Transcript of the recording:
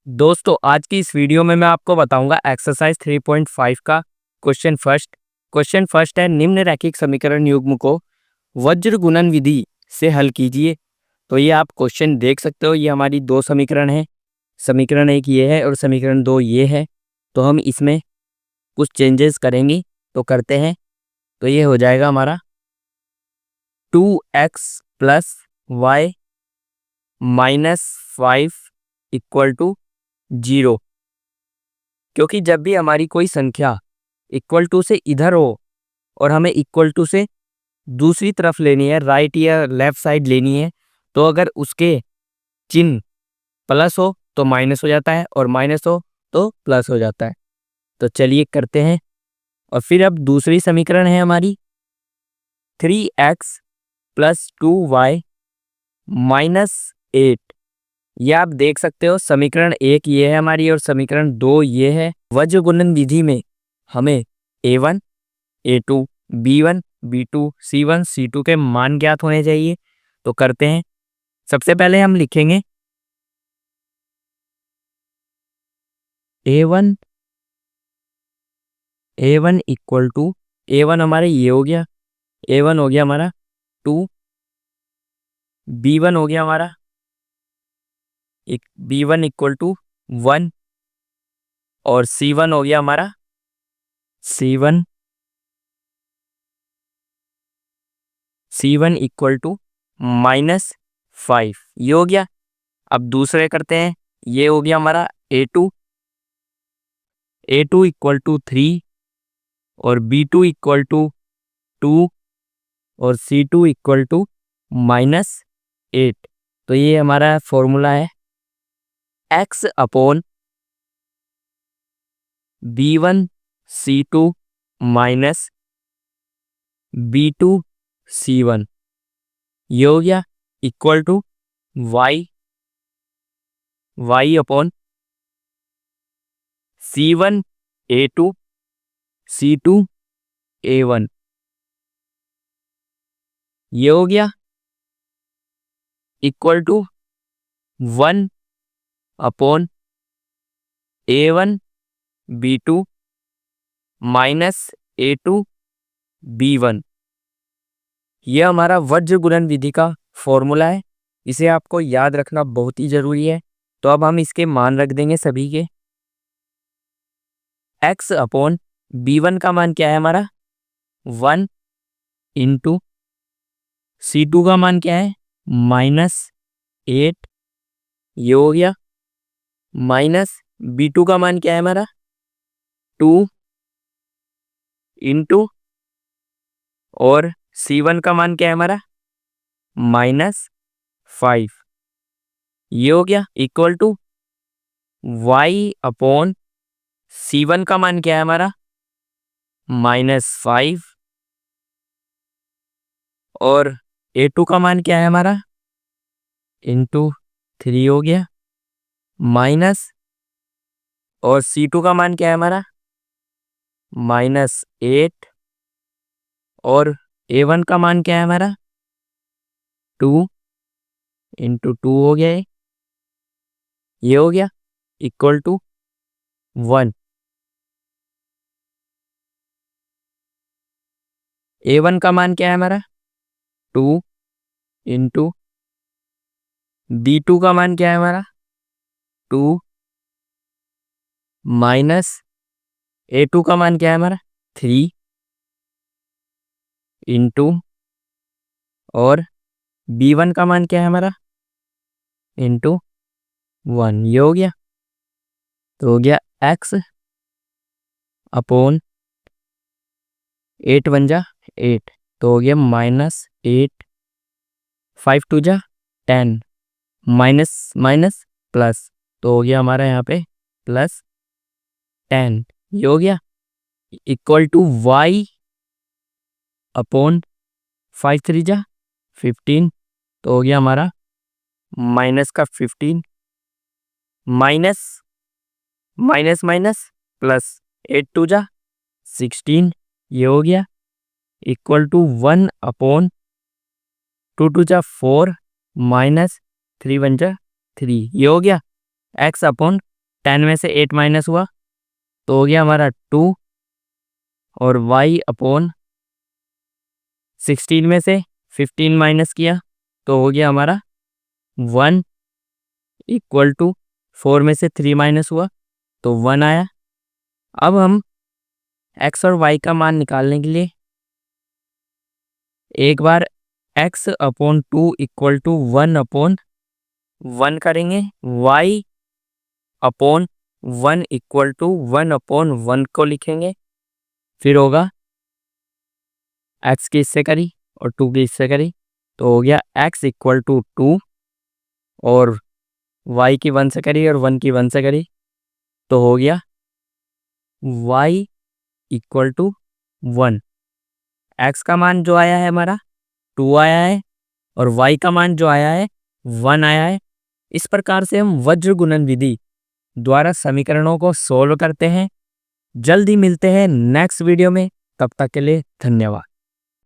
दोस्तों आज की इस वीडियो में मैं आपको बताऊंगा एक्सरसाइज 3.5 का क्वेश्चन फर्स्ट है निम्न रैखिक समीकरण युग्म को वज्र गुणन विधि से हल कीजिए। तो ये आप क्वेश्चन देख सकते हो, ये हमारी दो समीकरण है। समीकरण एक ये है और समीकरण दो ये है। तो हम इसमें कुछ चेंजेस करेंगे, तो करते हैं। तो ये हो जाएगा हमारा 2x plus y minus 5 equal to 0। क्योंकि जब भी हमारी कोई संख्या इक्वल टू से इधर हो और हमें इक्वल टू से दूसरी तरफ लेनी है, राइट या लेफ्ट साइड लेनी है, तो अगर उसके चिन्ह प्लस हो तो माइनस हो जाता है और माइनस हो तो प्लस हो जाता है। तो चलिए करते हैं। और फिर अब दूसरी समीकरण है हमारी 3x प्लस 2y माइनस 8। ये आप देख सकते हो, समीकरण एक ये है हमारी और समीकरण दो ये है। वज्र गुणन विधि में हमें a1 a2 b1 b2 c1 c2 के मान ज्ञात होने चाहिए। तो करते हैं। सबसे पहले हम लिखेंगे a1 इक्वल टू a1 हमारे ये हो गया, a1 हो गया हमारा 2, b1 हो गया हमारा b1 इक्वल टू 1 और c1 हो गया हमारा c1 इक्वल टू माइनस 5। ये हो गया। अब दूसरे करते हैं। ये हो गया हमारा a2 इक्वल टू 3 और b2 इक्वल टू 2 और c2 इक्वल टू माइनस 8। तो ये हमारा फॉर्मूला है x upon b1 c2 minus b2 c1। ये हो गया equal to y upon c1 a2 c2 a1। ये हो गया equal to 1 upon a1 b2 minus a2 b1। यह हमारा वज्र गुणन विधि का फॉर्मूला है। इसे आपको याद रखना बहुत ही जरूरी है। तो अब हम इसके मान रख देंगे सभी के। x अपॉन b1 का मान क्या है हमारा 1 इंटू c2 का मान क्या है माइनस 8। ये हो गया माइनस b2 का मान क्या है हमारा 2 इंटू और c1 का मान क्या है हमारा माइनस 5। ये हो गया equal to y upon c1 का मान क्या है हमारा माइनस 5 और a2 का मान क्या है हमारा इंटू 3 हो गया माइनस और c2 का मान क्या है हमारा माइनस 8 और a1 का मान क्या है हमारा 2 इंटू 2 हो गया ये हो गया इक्वल टू 1। a1 का मान क्या है हमारा 2 इंटू b2 का मान क्या है हमारा 2 माइनस a2 का मान क्या है हमारा 3 इंटू और b1 का मान क्या है हमारा इंटू 1। ये हो गया। तो हो गया x अपॉन 8 1 जा 8। तो हो गया माइनस 8 5 2 जा 10 माइनस माइनस प्लस। तो हो गया हमारा यहाँ पे प्लस 10। ये हो गया इक्वल टू y अपॉन 5 3 जा 15। तो हो गया हमारा माइनस का 15 माइनस माइनस माइनस प्लस 8 2 जा 16। ये हो गया इक्वल टू 1 अपॉन 2 2 जा 4 माइनस 3 1 जा 3। ये हो गया x अपॉन 10 में से 8 माइनस हुआ तो हो गया हमारा 2 और y अपॉन 16 में से 15 माइनस किया तो हो गया हमारा 1 इक्वल टू 4 में से 3 माइनस हुआ तो 1 आया। अब हम x और y का मान निकालने के लिए एक बार x upon 2 equal to 1 upon 1 करेंगे, y upon 1 equal to 1 upon 1 को लिखेंगे, फिर होगा x की इससे करी और 2 की इससे करी तो हो गया x इक्वल टू 2 और y की 1 से करी और 1 की 1 से करी तो हो गया y इक्वल टू 1। x का मान जो आया है हमारा 2 आया है और y का मान जो आया है 1 आया है। इस प्रकार से हम वज्र गुणन विधि द्वारा समीकरणों को सोल्व करते हैं। जल्दी मिलते हैं नेक्स्ट वीडियो में, तब तक के लिए धन्यवाद।